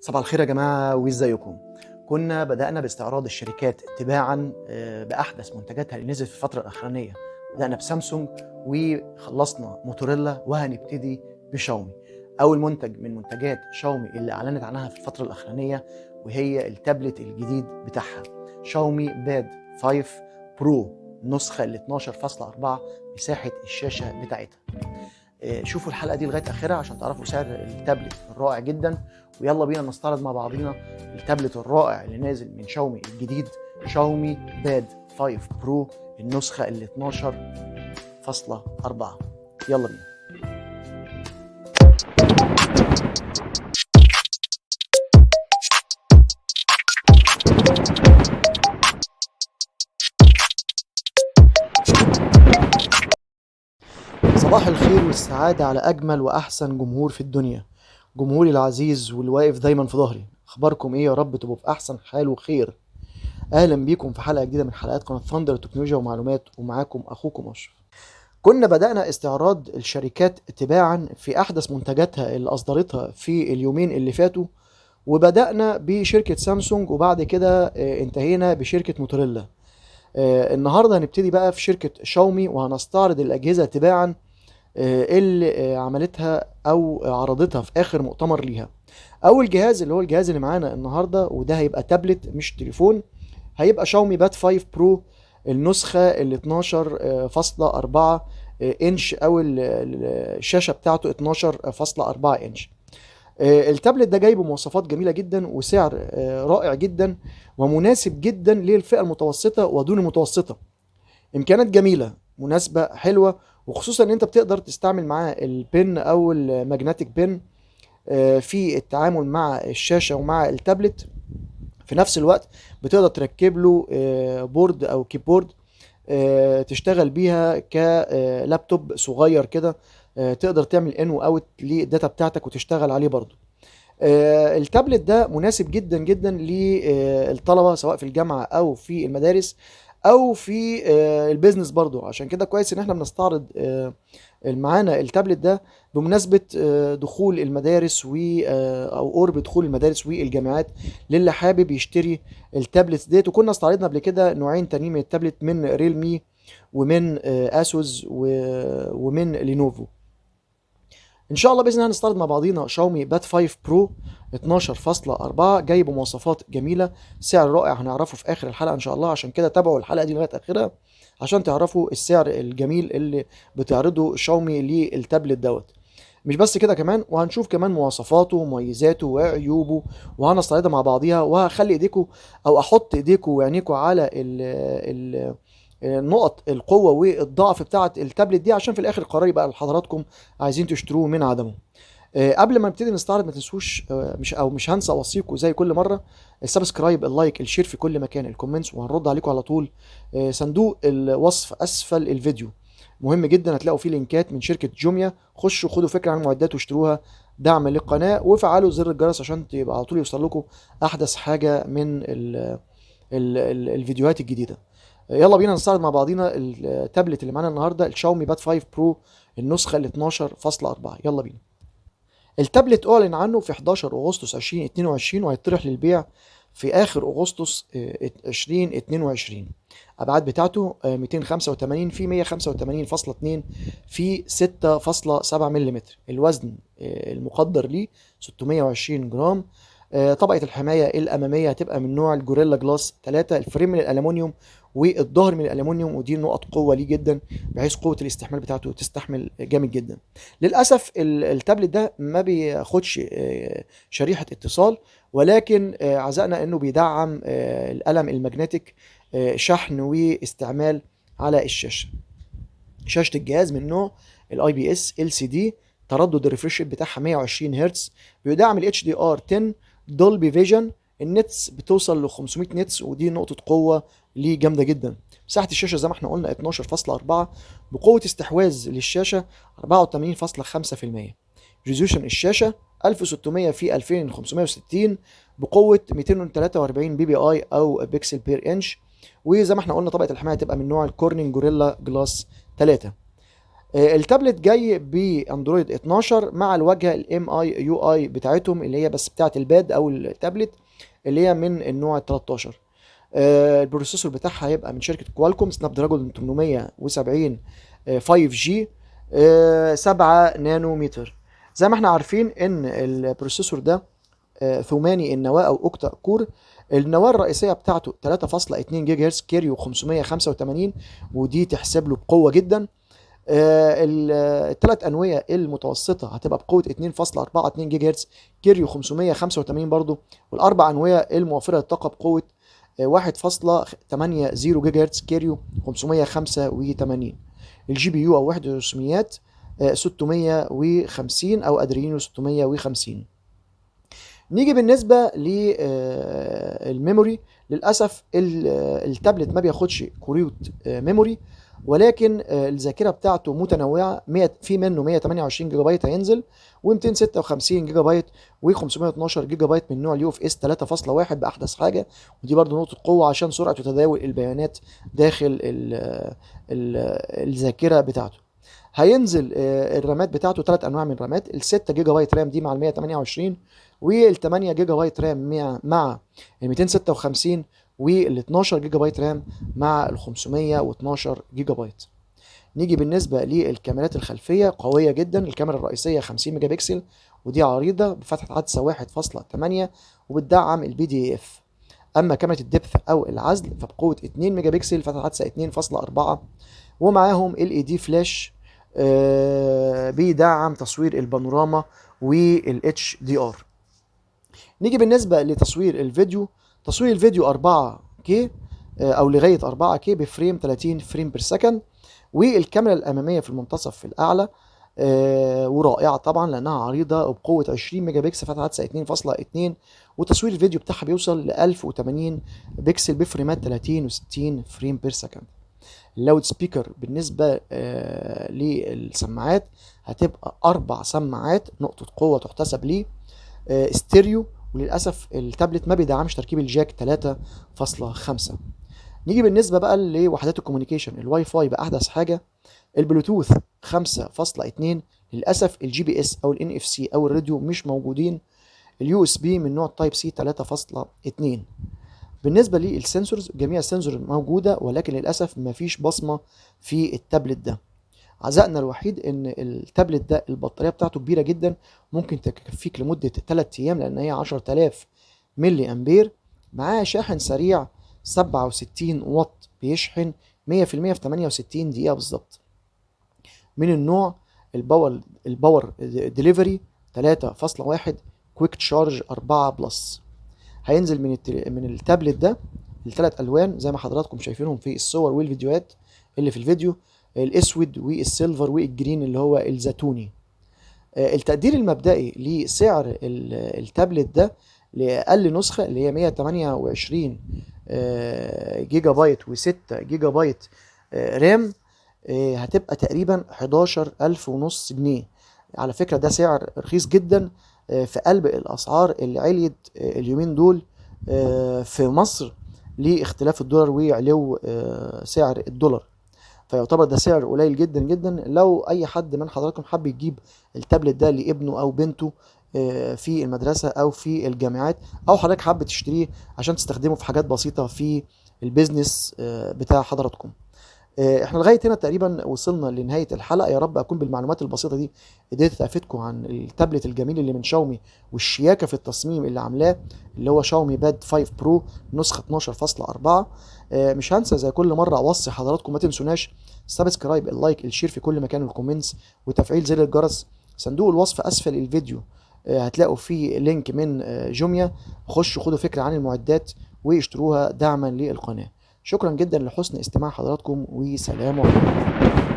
صباح الخير يا جماعة وازيكم. كنا بدأنا باستعراض الشركات تباعا بأحدث منتجاتها اللي نزلت في الفترة الأخرانية. بدأنا بسامسونج وخلصنا موتوريلا وهنبتدي بشاومي. أول منتج من منتجات شاومي اللي أعلنت عنها في الفترة الأخرانية وهي التابلت الجديد بتاعها شاومي باد 5 برو النسخة ال 12.4 مساحة الشاشة بتاعتها. شوفوا الحلقة دي لغاية آخرها عشان تعرفوا سعر التابلت الرائع جدا، ويلا بينا نستعرض مع بعضينا التابلت الرائع اللي نازل من شاومي الجديد شاومي باد 5 برو النسخة ال 12.4. يلا بينا. صباح الخير والسعادة على أجمل وأحسن جمهور في الدنيا، جمهوري العزيز واللي واقف دايما في ظهري. أخباركم إيه؟ يا رب تبقوا في أحسن حال وخير. أهلا بيكم في حلقة جديدة من حلقات قناة ثاندر تكنولوجيا ومعلومات، ومعاكم أخوكم أشرف. كنا بدأنا استعراض الشركات تباعا في أحدث منتجاتها اللي أصدرتها في اليومين اللي فاتوا، وبدأنا بشركة سامسونج وبعد كده انتهينا بشركة موتوريلا. النهاردة هنبتدي بقى في شركة شاومي وهنستعرض الأجهزة تباعا اللي عملتها او عرضتها في اخر مؤتمر ليها. اول جهاز اللي هو الجهاز اللي معانا النهارده، وده هيبقى تابلت مش تليفون، هيبقى شاومي باد 5 برو النسخه ال 12.4 انش، او الشاشه بتاعته 12.4 انش. التابلت ده جاي بمواصفات جميله جدا وسعر رائع جدا ومناسب جدا للفئه المتوسطه ودون المتوسطه. امكانيات جميله مناسبه حلوه، وخصوصا ان انت بتقدر تستعمل معاه البن او الماجنتيك بن في التعامل مع الشاشه ومع التابلت. في نفس الوقت بتقدر تركب له بورد او كيبورد تشتغل بيها كلابتوب صغير كده، تقدر تعمل ان واوت للداتا بتاعتك وتشتغل عليه برضو. التابلت ده مناسب جدا جدا للطلبه سواء في الجامعه او في المدارس او في البيزنس برضو. عشان كده كويس ان احنا بنستعرض معانا التابلت ده بمناسبه دخول المدارس او قرب دخول المدارس والجامعات للي حابب يشتري التابلت ديت. وكنا استعرضنا قبل كده نوعين تانيين من التابلت، من ريلمي ومن اسوس ومن لينوفو. ان شاء الله باذن الله هنستعرض مع بعضينا شاومي باد 5 برو 12.4 جاي بمواصفات جميله، سعر رائع هنعرفه في اخر الحلقه ان شاء الله. عشان كده تابعوا الحلقه دي لغايه اخرها عشان تعرفوا السعر الجميل اللي بتعرضه شاومي للتابلت دوت. مش بس كده كمان، وهنشوف كمان مواصفاته ومميزاته وعيوبه وهنستعرضها مع بعضيها، وهخلي ايديكم او احط ايديكم وعينيكم على ال نقط القوه والضعف بتاعه التابلت دي، عشان في الاخر القرار يبقى لحضراتكم عايزين تشتروه من عدمه. قبل ما نبتدي نستعرض ما تنسوش مش هنسى اوصيكم زي كل مره: السبسكرايب، اللايك، الشير في كل مكان، الكومنتس، وهنرد عليكم على طول. صندوق الوصف اسفل الفيديو مهم جدا، هتلاقوا فيه لينكات من شركه جوميا، خشوا خدوا فكره عن المعدات واشتروها دعم للقناه، وفعلوا زر الجرس عشان يبقى على طول يوصل لكم احدث حاجه من الفيديوهات الجديده. يلا بينا نستعرض مع بعضينا التابلت اللي معانا النهارده الشاومي باد 5 برو النسخه ال 12.4. يلا بينا. التابلت اعلن عنه في 11 اغسطس 2022 وهيطرح للبيع في اخر اغسطس 2022. ابعاد بتاعته 285 في 185.2 في 6.7 ملم. الوزن المقدر ليه 620 جرام. طبقة الحماية الأمامية هتبقى من نوع الجوريلا جلاس 3. الفريم من الألمونيوم والظهر من الألمونيوم، ودي نقط قوة ليه جدا بحيث قوة الاستحمال بتاعته تستحمل جامد جدا. للأسف التابلت ده ما بياخدش شريحة اتصال، ولكن عزقنا انه بيدعم القلم المagnetic شحن واستعمال على الشاشة. شاشة الجهاز من نوع الاي بي اس ال سي دي، تردد الريفريش بتاعها 120 هرتز، بيدعم الاتش دي ار 10 دولبي فيجن. النتس بتوصل ل 500 نتس، ودي نقطة قوة ليه جامدة جدا. مساحة الشاشة زي ما احنا قلنا 12.4 بقوة استحواذ للشاشة 84.5%. ريزولوشن الشاشة 1600 في 2560 بقوة 243 بي بي اي او بيكسل بير انش. وزي ما احنا قلنا طبقة الحماية تبقى من نوع الكورنينج جوريلا جلاس 3. التابلت جاي باندرويد 12 مع الواجهه الام اي يو اي بتاعتهم، اللي هي بس بتاعه الباد او التابلت، اللي هي من النوع 13. البروسيسور بتاعها هيبقى من شركه كوالكوم سناب دراجون 870 5G 7 نانومتر. زي ما احنا عارفين ان البروسيسور ده ثماني النواه او اوكتا كور. النواه الرئيسيه بتاعته 3.2 جيجا هرتز كيريو 585، ودي تحسب له بقوه جدا. الثلاث انويه المتوسطه هتبقى بقوه 2.42 جيجا هرتز كيريو 585 برضو، والاربع انويه الموفره للطاقه بقوه 1.80 جيجا هرتز كيريو 585. الجي بي يو او وحده الرسوميات 650 او ادرينو 650. نيجي بالنسبه للميموري. للاسف التابلت ما بياخدش كروت ميموري، ولكن الذاكره بتاعته متنوعه. في منه 128 جيجا بايت هينزل، و256 جيجا بايت، و512 جيجا بايت من نوع اليو اف اس 3.1 باحدث حاجه. ودي برضو نقطه قوه عشان سرعه تداول البيانات داخل الذاكره بتاعته. هينزل الرامات بتاعته ثلاث انواع من الرامات: ال 6 جيجا بايت رام دي مع ال 128، وال 8 جيجا بايت رام مع ال 256، وال 12 جيجا بايت رام مع ال 512 جيجا بايت. نيجي بالنسبه للكاميرات الخلفيه، قويه جدا. الكاميرا الرئيسيه 50 ميجا بكسل، ودي عريضه بفتحه عدسه 1.8، وبتدعم البي دي اف. اما كاميرا الدبث او العزل فبقوه 2 ميجا بكسل، فتحه عدسه 2.4، ومعاهم ال اي دي فلاش بيدعم تصوير البانوراما والاتش دي ار. نيجي بالنسبه لتصوير الفيديو. تصوير الفيديو 4K او لغايه 4K بفريم 30 فريم بير سكند، والكاميرا الاماميه في المنتصف في الاعلى ورائعه طبعا لانها عريضه وبقوه 20 ميجا بكسل، فتحه عدسه 2.2، وتصوير الفيديو بتاعها بيوصل ل 1080 بكسل بفريمات 30 و60 فريم بير سكند. اللاود سبيكر بالنسبه للسماعات هتبقى 4 سماعات نقطه قوه تحتسب ليه ستيريو. وللاسف التابلت ما بيدعمش تركيب الجاك 3.5. نيجي بالنسبه بقى لوحدات الكوميونيكيشن. الواي فاي باحدث حاجه، البلوتوث 5.2. للاسف الجي بي اس او الان اف سي او الراديو مش موجودين. اليو اس بي من نوع تايب سي 3.2. بالنسبه للسنسورز، جميع السنسور موجوده، ولكن للاسف مفيش بصمه في التابلت ده. عزائنا الوحيد ان التابلت ده البطاريه بتاعته كبيره جدا، ممكن تكفيك لمده 3 ايام لان هي 10000 ملي امبير. معاه شاحن سريع 67 واط بيشحن 100% في 68 دقيقه بالظبط. من النوع الباور ديليفري 3.1 كويك تشارج 4 بلس. هينزل من التابلت ده الثلاث الوان زي ما حضراتكم شايفينهم في الصور والفيديوهات اللي في الفيديو: الاسود والسيلفر والجرين اللي هو الزيتوني. التقدير المبدئي لسعر التابلت ده لأقل نسخة اللي هي 128 جيجا بايت و6 جيجا بايت رام هتبقى تقريبا 11,500 جنيه. على فكرة ده سعر رخيص جدا في قلب الأسعار اللي عليت اليومين دول في مصر لاختلاف الدولار وعلو سعر الدولار. فيعتبر ده سعر قليل جدا جدا. لو اي حد من حضراتكم حب يجيب التابلت ده لابنه او بنته في المدرسة او في الجامعات، او حضرتك حابب تشتريه عشان تستخدمه في حاجات بسيطة في البيزنس بتاع حضراتكم. احنا لغايه هنا تقريبا وصلنا لنهايه الحلقه. يا رب اكون بالمعلومات البسيطه دي قدرت افيدكم عن التابلت الجميل اللي من شاومي والشياكه في التصميم اللي عاملاه، اللي هو شاومي باد 5 برو نسخه 12.4. مش هنسى زي كل مره اوصي حضراتكم ما تنسوناش سبسكرايب، اللايك، الشير في كل مكان، الكومنتس، وتفعيل زر الجرس. صندوق الوصف اسفل الفيديو هتلاقوا فيه لينك من جوميا. خشوا خدوا فكره عن المعدات واشتروها دعما للقناه. شكرا جدا لحسن استماع حضراتكم، وسلام عليكم.